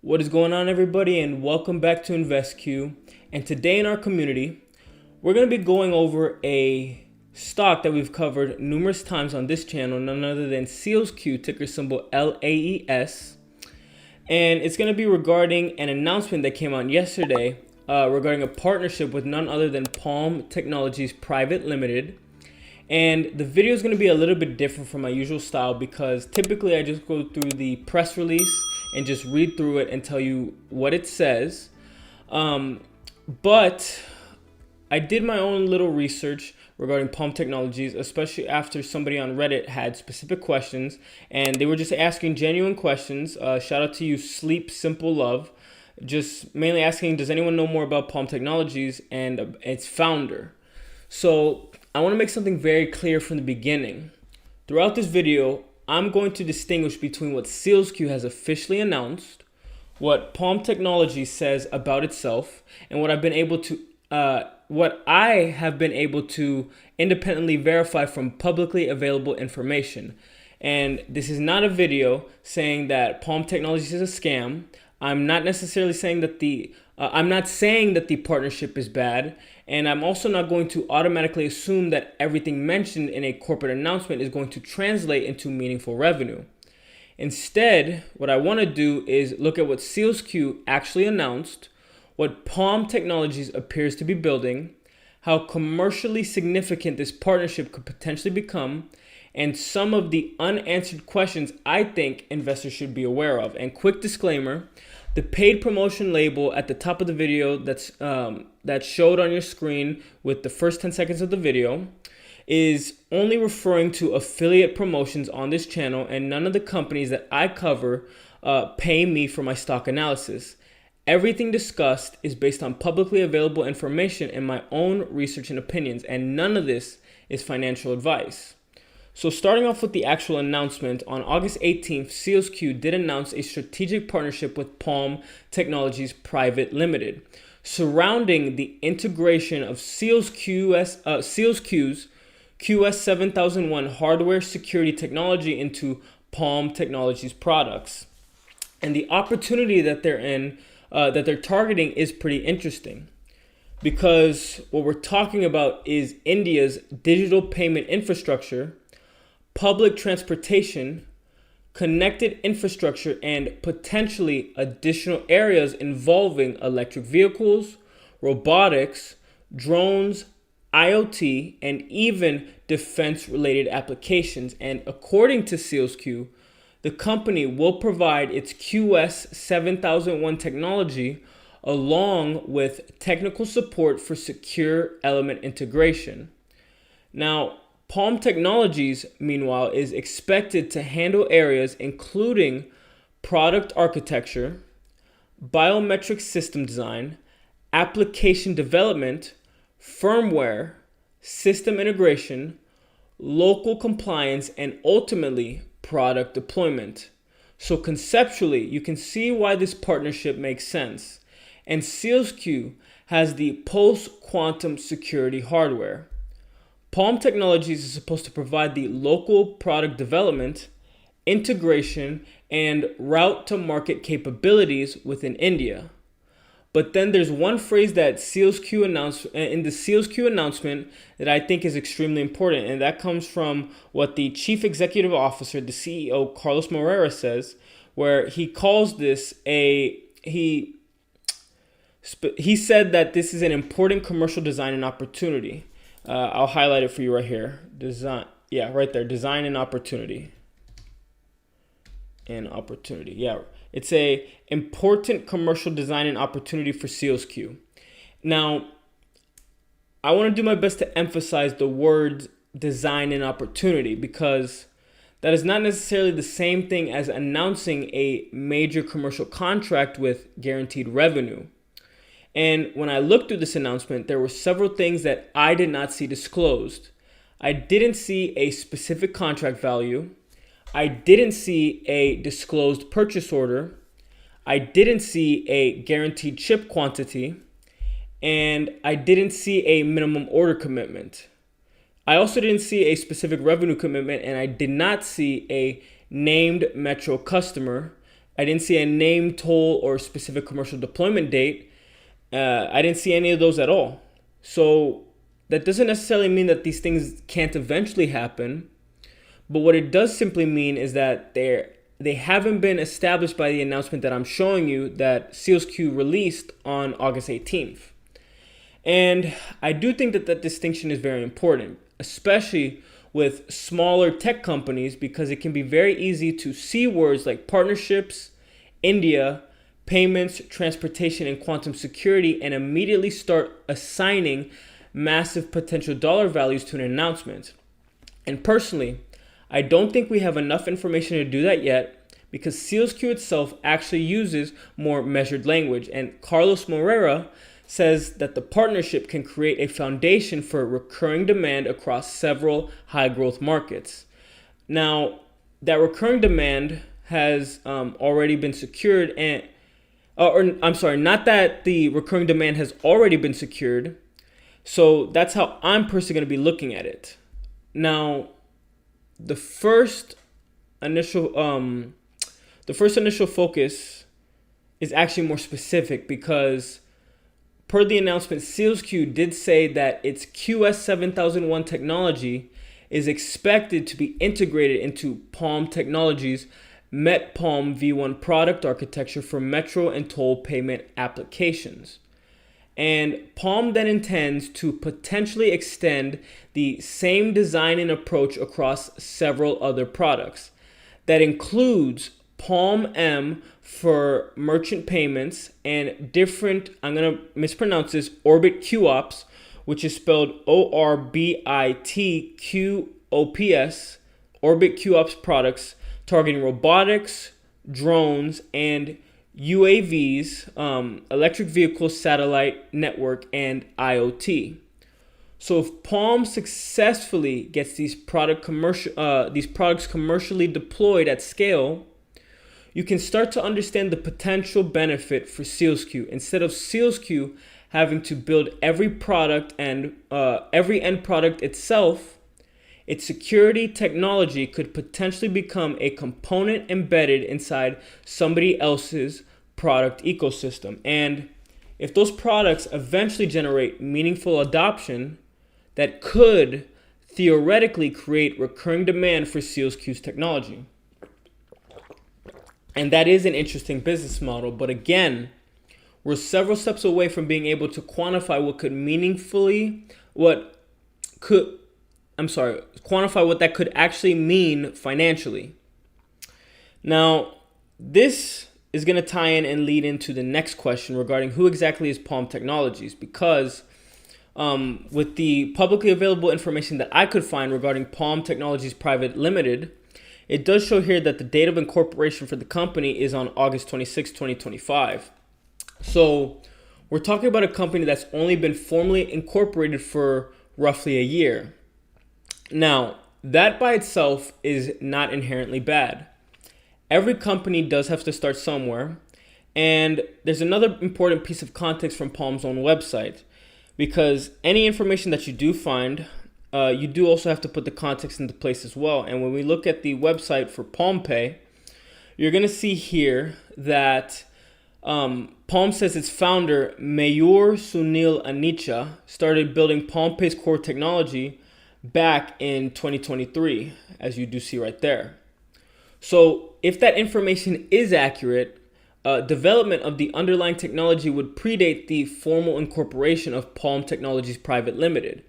What is going on, everybody, and welcome back to InvestQ. And today in our community, we're going to be going over a stock that we've covered numerous times on this channel, none other than Sealsq, ticker symbol LAES. And it's going to be regarding an announcement that came out yesterday regarding a partnership with none other than Palm Technologies Private Limited. And the video is going to be a little bit different from my usual style because typically I just go through the press release and just read through it and tell you what it says. But I did my own little research regarding Palm Technologies, especially after somebody on Reddit had specific questions and they were just asking genuine questions. Shout out to you, Sleep Simple Love. Just mainly asking, does anyone know more about Palm Technologies and its founder? So I want to make something very clear from the beginning. Throughout this video, I'm going to distinguish between what Sealsq has officially announced, what Palm Technologies says about itself, and what I have been able to independently verify from publicly available information. And this is not a video saying that Palm Technologies is a scam. I'm not necessarily saying that I'm not saying that the partnership is bad, and I'm also not going to automatically assume that everything mentioned in a corporate announcement is going to translate into meaningful revenue. Instead, what I want to do is look at what Sealsq actually announced, what Palm Technologies appears to be building, how commercially significant this partnership could potentially become, and some of the unanswered questions I think investors should be aware of. And quick disclaimer, the paid promotion label at the top of the video that showed on your screen with the first 10 seconds of the video is only referring to affiliate promotions on this channel, and none of the companies that I cover pay me for my stock analysis. Everything discussed is based on publicly available information and my own research and opinions, and none of this is financial advice. So starting off with the actual announcement, on August 18th, Sealsq did announce a strategic partnership with Palm Technologies Private Limited, surrounding the integration of Sealsq's QS7001 hardware security technology into Palm Technologies products. And the opportunity that they're targeting is pretty interesting, because what we're talking about is India's digital payment infrastructure, public transportation, connected infrastructure, and potentially additional areas involving electric vehicles, robotics, drones, IoT, and even defense-related applications. And according to Sealsq, the company will provide its QS7001 technology along with technical support for secure element integration. Now, Palm Technologies, meanwhile, is expected to handle areas including product architecture, biometric system design, application development, firmware, system integration, local compliance, and ultimately product deployment. So conceptually, you can see why this partnership makes sense. And Sealsq has the post-quantum security hardware. Palm Technologies is supposed to provide the local product development, integration, and route to market capabilities within India. But then there's one phrase that Sealsq announced in the Sealsq announcement that I think is extremely important, and that comes from what the Chief Executive Officer, the CEO, Carlos Moreira, says, where he calls this he said that this is an important commercial design and opportunity. I'll highlight it for you right here. Right there. Design and opportunity. Yeah, it's a important commercial design and opportunity for Sealsq. Now, I want to do my best to emphasize the words design and opportunity, because that is not necessarily the same thing as announcing a major commercial contract with guaranteed revenue. And when I looked through this announcement, there were several things that I did not see disclosed. I didn't see a specific contract value. I didn't see a disclosed purchase order. I didn't see a guaranteed chip quantity. And I didn't see a minimum order commitment. I also didn't see a specific revenue commitment, and I did not see a named metro customer. I didn't see a name, toll, or specific commercial deployment date. I didn't see any of those at all. So that doesn't necessarily mean that these things can't eventually happen. But what it does simply mean is that they haven't been established by the announcement that I'm showing you that SEALSQ released on August 18th. And I do think that that distinction is very important, especially with smaller tech companies, because it can be very easy to see words like partnerships, India, payments, transportation, and quantum security and immediately start assigning massive potential dollar values to an announcement. And personally, I don't think we have enough information to do that yet, because SEALSQ itself actually uses more measured language, and Carlos Moreira says that the partnership can create a foundation for recurring demand across several high-growth markets. Now, that recurring demand has already been secured, not that the recurring demand has already been secured. So that's how I'm personally going to be looking at it. Now, the first initial focus is actually more specific, because per the announcement, SEALSQ did say that its QS7001 technology is expected to be integrated into Palm Technologies' MetPalm V1 product architecture for metro and toll payment applications. And Palm then intends to potentially extend the same design and approach across several other products. That includes Palm M for merchant payments and different, I'm going to mispronounce this, Orbit QOPS, which is spelled ORBIT QOPS, Orbit QOPS products targeting robotics, drones, and UAVs, electric vehicle, satellite network, and IoT. So if Palm successfully gets these products commercially deployed at scale, you can start to understand the potential benefit for SEALSQ. Instead of SEALSQ having to build every product and every end product itself, its security technology could potentially become a component embedded inside somebody else's product ecosystem. And if those products eventually generate meaningful adoption, that could theoretically create recurring demand for SEALSQ's technology. And that is an interesting business model. But again, we're several steps away from being able to quantify what that could actually mean financially. Now, this is going to tie in and lead into the next question regarding who exactly is Palm Technologies, because with the publicly available information that I could find regarding Palm Technologies Private Limited, it does show here that the date of incorporation for the company is on August 26, 2025. So we're talking about a company that's only been formally incorporated for roughly a year. Now, that by itself is not inherently bad. Every company does have to start somewhere. And there's another important piece of context from Palm's own website, because any information that you do find, you do also have to put the context into place as well. And when we look at the website for PalmPay, you're going to see here that Palm says its founder, Mayur Sunil Anicha, started building PalmPay's core technology back in 2023, as you do see right there. So if that information is accurate, development of the underlying technology would predate the formal incorporation of Palm Technologies Private Limited.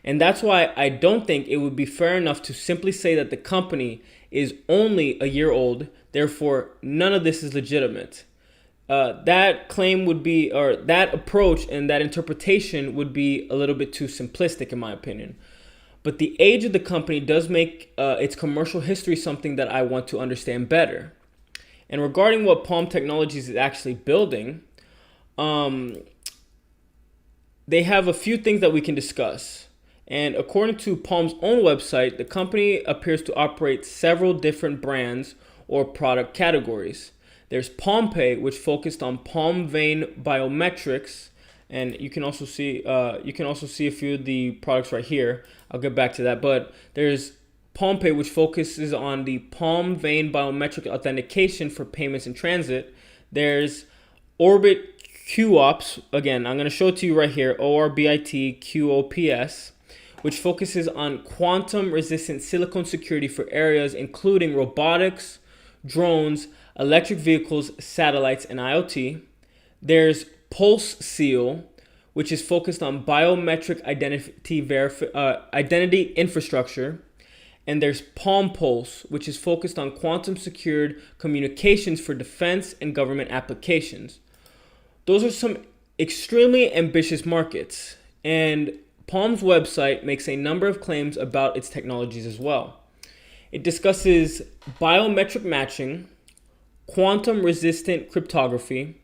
And that's why I don't think it would be fair enough to simply say that the company is only a year old, therefore none of this is legitimate. That claim would be, or that approach and that interpretation would be a little bit too simplistic in my opinion. But the age of the company does make its commercial history something that I want to understand better. And regarding what Palm Technologies is actually building, they have a few things that we can discuss. And according to Palm's own website, the company appears to operate several different brands or product categories. There's PalmPay, which focused on palm vein biometrics, and you can also see a few of the products right here. I'll get back to that. But there's PalmPay, which focuses on the palm vein biometric authentication for payments in transit. There's Orbit QOPS. Again, I'm going to show it to you right here, ORBIT QOPS, which focuses on quantum-resistant silicon security for areas including robotics, drones, electric vehicles, satellites, and IoT. There's Pulse Seal, which is focused on biometric identity infrastructure. And there's Palm Pulse, which is focused on quantum-secured communications for defense and government applications. Those are some extremely ambitious markets, and Palm's website makes a number of claims about its technologies as well. It discusses biometric matching, quantum-resistant cryptography,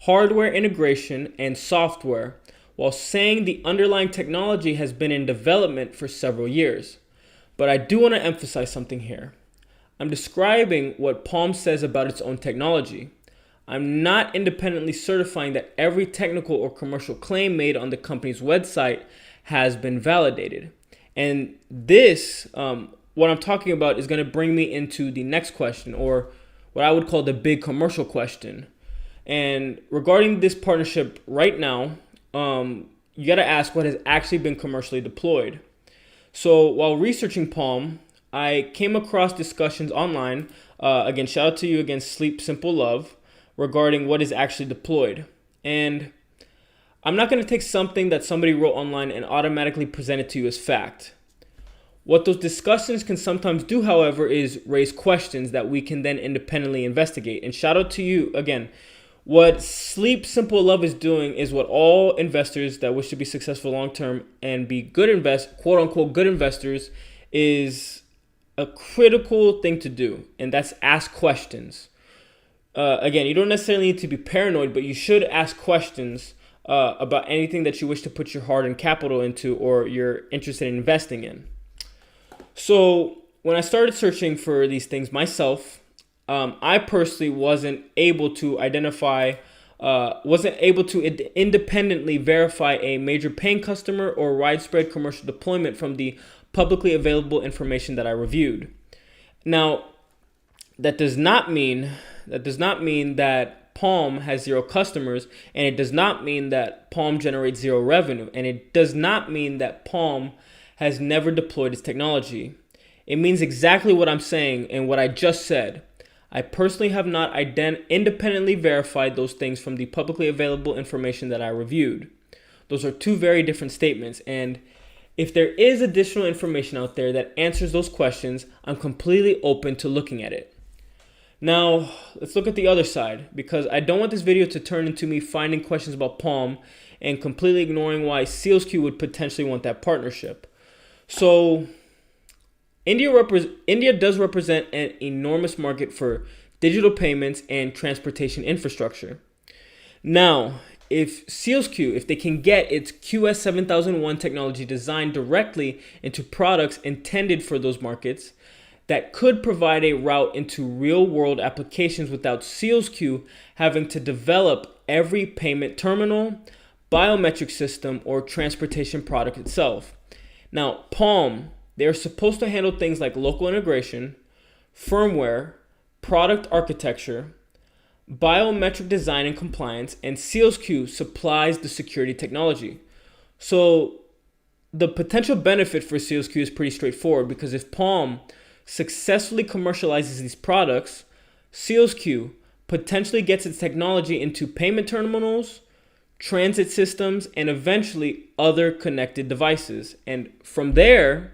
hardware integration, and software, while saying the underlying technology has been in development for several years. But I do want to emphasize something here. I'm describing what Palm says about its own technology. I'm not independently certifying that every technical or commercial claim made on the company's website has been validated. And this, what I'm talking about, is going to bring me into the next question, or what I would call the big commercial question. And regarding this partnership right now, you got to ask what has actually been commercially deployed. So while researching Palm, I came across discussions online. Again, shout out to you again, Sleep Simple Love, regarding what is actually deployed. And I'm not going to take something that somebody wrote online and automatically present it to you as fact. What those discussions can sometimes do, however, is raise questions that we can then independently investigate. And shout out to you again. What Sleep Simple Love is doing is what all investors that wish to be successful long-term and be good quote-unquote good investors, is a critical thing to do, and that's ask questions. Again, you don't necessarily need to be paranoid, but you should ask questions about anything that you wish to put your hard-earned capital into or you're interested in investing in. So when I started searching for these things myself, I personally wasn't able to independently verify a major paying customer or widespread commercial deployment from the publicly available information that I reviewed. Now, that does not mean that Palm has zero customers, and it does not mean that Palm generates zero revenue, and it does not mean that Palm has never deployed its technology. It means exactly what I'm saying and what I just said. I personally have not independently verified those things from the publicly available information that I reviewed. Those are two very different statements, and if there is additional information out there that answers those questions, I'm completely open to looking at it. Now, let's look at the other side, because I don't want this video to turn into me finding questions about Palm and completely ignoring why SEALSQ would potentially want that partnership. So, India does represent an enormous market for digital payments and transportation infrastructure. Now, if SEALSQ, if they can get its QS7001 technology designed directly into products intended for those markets, that could provide a route into real-world applications without SEALSQ having to develop every payment terminal, biometric system, or transportation product itself. Now, Palm, they are supposed to handle things like local integration, firmware, product architecture, biometric design and compliance, and SEALSQ supplies the security technology. So the potential benefit for SEALSQ is pretty straightforward, because if Palm successfully commercializes these products, SEALSQ potentially gets its technology into payment terminals, transit systems, and eventually other connected devices. And from there,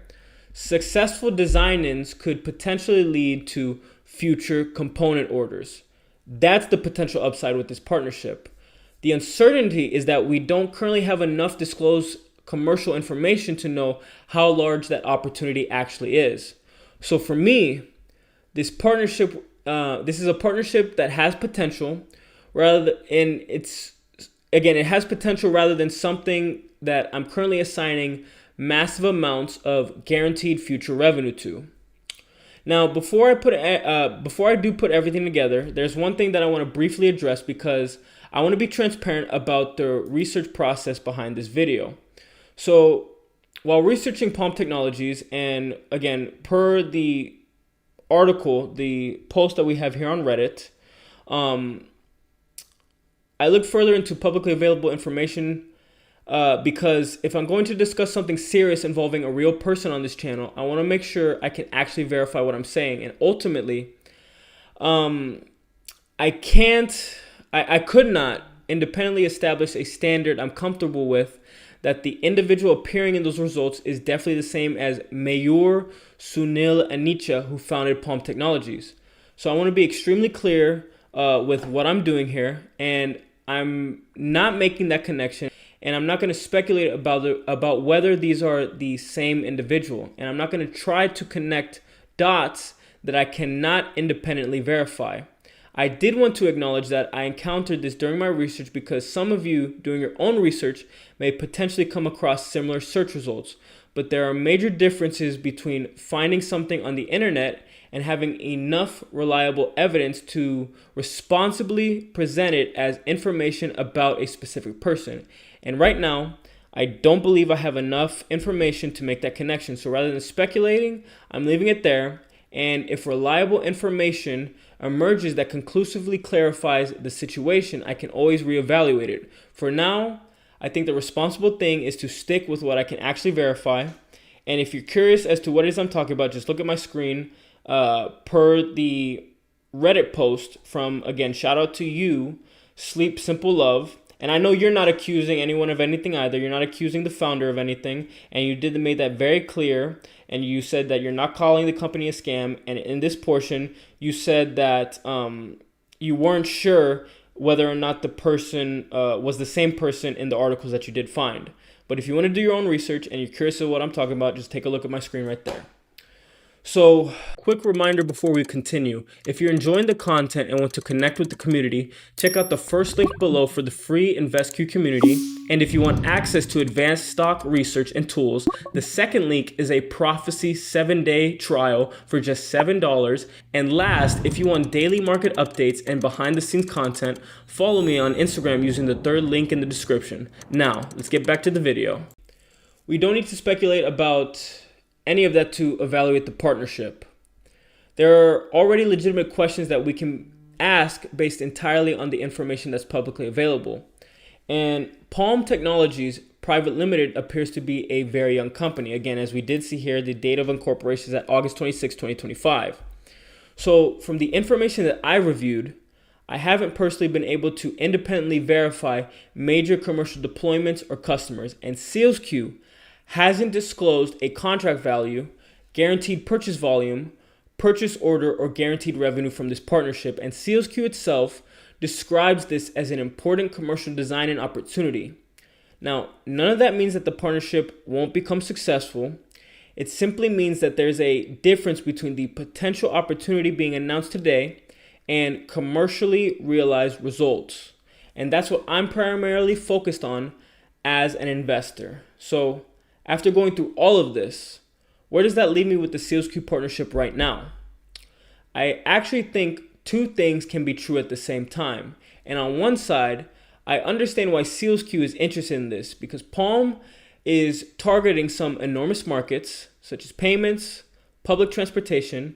successful design-ins could potentially lead to future component orders. That's the potential upside with this partnership. The uncertainty is that we don't currently have enough disclosed commercial information to know how large that opportunity actually is. So for me, this is a partnership that has potential, it has potential rather than something that I'm currently assigning massive amounts of guaranteed future revenue to. Now, before I do put everything together, there's one thing that I want to briefly address, because I want to be transparent about the research process behind this video. So while researching Palm Technologies, and again, per the article, the post that we have here on Reddit, I looked further into publicly available information because if I'm going to discuss something serious involving a real person on this channel, I want to make sure I can actually verify what I'm saying. And ultimately, I could not independently establish a standard I'm comfortable with that the individual appearing in those results is definitely the same as Mayur Sunil Anicha, who founded Palm Technologies. So I want to be extremely clear with what I'm doing here, and I'm not making that connection, and I'm not going to speculate about whether these are the same individual, and I'm not going to try to connect dots that I cannot independently verify. I did want to acknowledge that I encountered this during my research because some of you doing your own research may potentially come across similar search results, but there are major differences between finding something on the internet and having enough reliable evidence to responsibly present it as information about a specific person. And right now, I don't believe I have enough information to make that connection. So rather than speculating, I'm leaving it there. And if reliable information emerges that conclusively clarifies the situation, I can always reevaluate it. For now, I think the responsible thing is to stick with what I can actually verify. And if you're curious as to what it is I'm talking about, just look at my screen per the Reddit post from, again, shout out to you, Sleep Simple Love. And I know you're not accusing anyone of anything either. You're not accusing the founder of anything. And you did make that very clear. And you said that you're not calling the company a scam. And in this portion, you said that you weren't sure whether or not the person was the same person in the articles that you did find. But if you want to do your own research and you're curious of what I'm talking about, just take a look at my screen right there. So, quick reminder before we continue. If you're enjoying the content and want to connect with the community, check out the first link below for the free InvestQ community. And if you want access to advanced stock research and tools, the second link is a Prophecy 7-day trial for just $7. And last, if you want daily market updates and behind the scenes content, follow me on Instagram using the third link in the description. Now, let's get back to the video. We don't need to speculate about any of that to evaluate the partnership. There are already legitimate questions that we can ask based entirely on the information that's publicly available. And Palm Technologies Private Limited appears to be a very young company. Again, as we did see here, the date of incorporation is at August 26, 2025. So from the information that I reviewed, I haven't personally been able to independently verify major commercial deployments or customers, and SEALSQ hasn't disclosed a contract value, guaranteed purchase volume, purchase order, or guaranteed revenue from this partnership, and SEALSQ itself describes this as an important commercial design and opportunity. Now, none of that means that the partnership won't become successful. It simply means that there's a difference between the potential opportunity being announced today and commercially realized results. And that's what I'm primarily focused on as an investor. So, after going through all of this, where does that leave me with the SEALSQ partnership right now? I actually think two things can be true at the same time. And on one side, I understand why SEALSQ is interested in this because Palm is targeting some enormous markets such as payments, public transportation,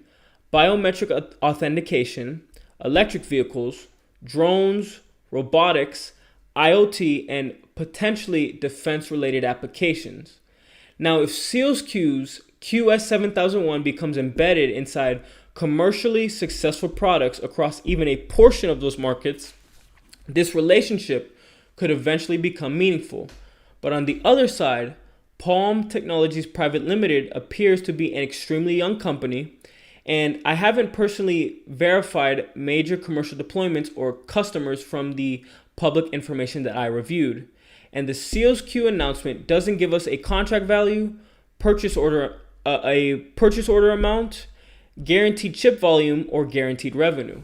biometric authentication, electric vehicles, drones, robotics, IoT, and potentially defense-related applications. Now, if SEALSQ's QS7001 becomes embedded inside commercially successful products across even a portion of those markets, this relationship could eventually become meaningful. But on the other side, Palm Technologies Private Limited appears to be an extremely young company, and I haven't personally verified major commercial deployments or customers from the public information that I reviewed. And the SEALSQ announcement doesn't give us a contract value, purchase order amount, guaranteed chip volume, or guaranteed revenue.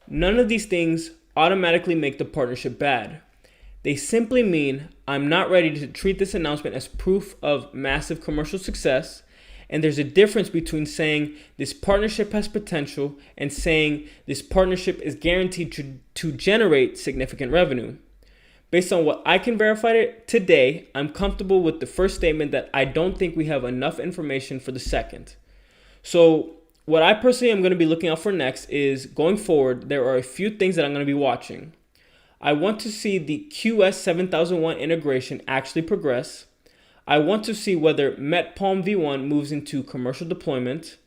None of these things automatically make the partnership bad. They simply mean I'm not ready to treat this announcement as proof of massive commercial success, and there's a difference between saying this partnership has potential and saying this partnership is guaranteed to generate significant revenue. Based on what I can verify today, I'm comfortable with the first statement that I don't think we have enough information for the second. So what I personally am going to be looking out for next is, going forward, there are a few things that I'm going to be watching. I want to see the QS7001 integration actually progress. I want to see whether MetPalm V1 moves into commercial deployment.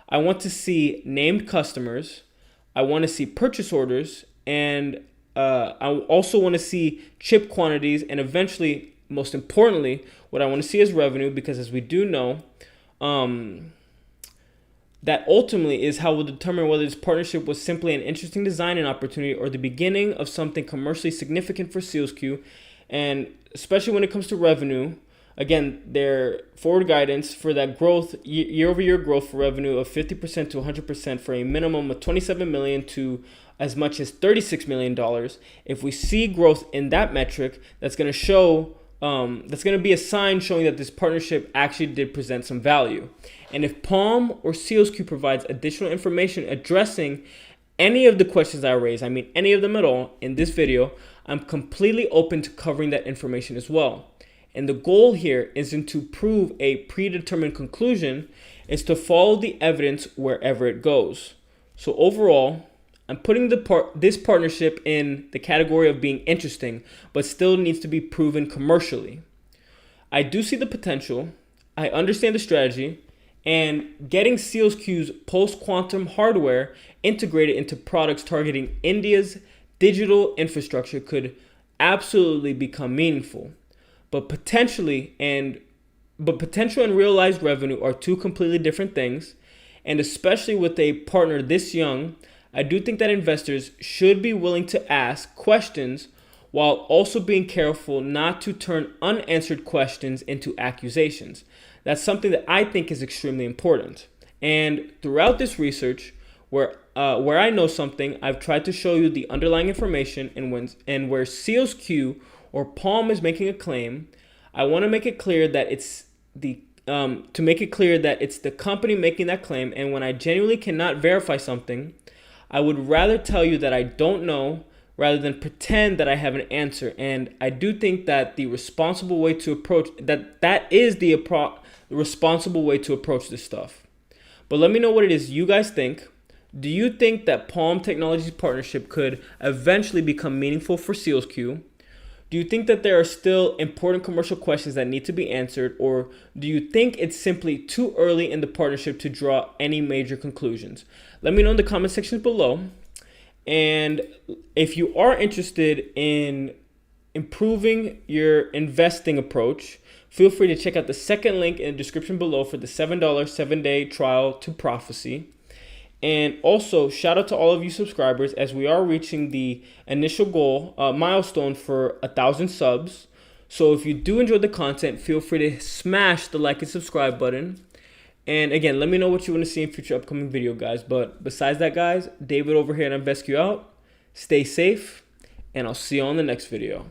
I want to see named customers. I want to see purchase orders, and I also want to see chip quantities, and eventually, most importantly, what I want to see is revenue, because as we do know, that ultimately is how we'll determine whether this partnership was simply an interesting design and opportunity or the beginning of something commercially significant for SEALSQ. And especially when it comes to revenue, again, their forward guidance for that growth, year-over-year growth for revenue of 50% to 100% for a minimum of $27 million to as much as $36 million. If we see growth in that metric, that's going to show, that's going to be a sign showing that this partnership actually did present some value. And if Palm or SEALSQ provides additional information addressing any of the questions I raised, I mean any of them at all, in this video, I'm completely open to covering that information as well. And the goal here isn't to prove a predetermined conclusion, it's to follow the evidence wherever it goes. So overall, I'm putting this partnership in the category of being interesting, but still needs to be proven commercially. I do see the potential, I understand the strategy, and getting SEALSQ's post-quantum hardware integrated into products targeting India's digital infrastructure could absolutely become meaningful. But potential and realized revenue are two completely different things, and especially with a partner this young, I do think that investors should be willing to ask questions while also being careful not to turn unanswered questions into accusations. That's something that I think is extremely important. And throughout this research, where I know something, I've tried to show you the underlying information, and where SEALSQ or Palm is making a claim, I want to make it clear that it's the company making that claim. And when I genuinely cannot verify something, I would rather tell you that I don't know rather than pretend that I have an answer. And I do think that the responsible way to approach responsible way to approach this stuff. But let me know what it is you guys think. Do you think that Palm Technologies partnership could eventually become meaningful for SEALSQ? Do you think that there are still important commercial questions that need to be answered, or do you think it's simply too early in the partnership to draw any major conclusions? Let me know in the comment sections below. And if you are interested in improving your investing approach, feel free to check out the second link in the description below for the $7 7-day trial to prophecy. And also, shout out to all of you subscribers, as we are reaching the initial goal, milestone for 1,000 subs. So if you do enjoy the content, feel free to smash the like and subscribe button. And again, let me know what you want to see in future upcoming video, guys. But besides that, guys, David over here at InvestQ out. Stay safe, and I'll see you on the next video.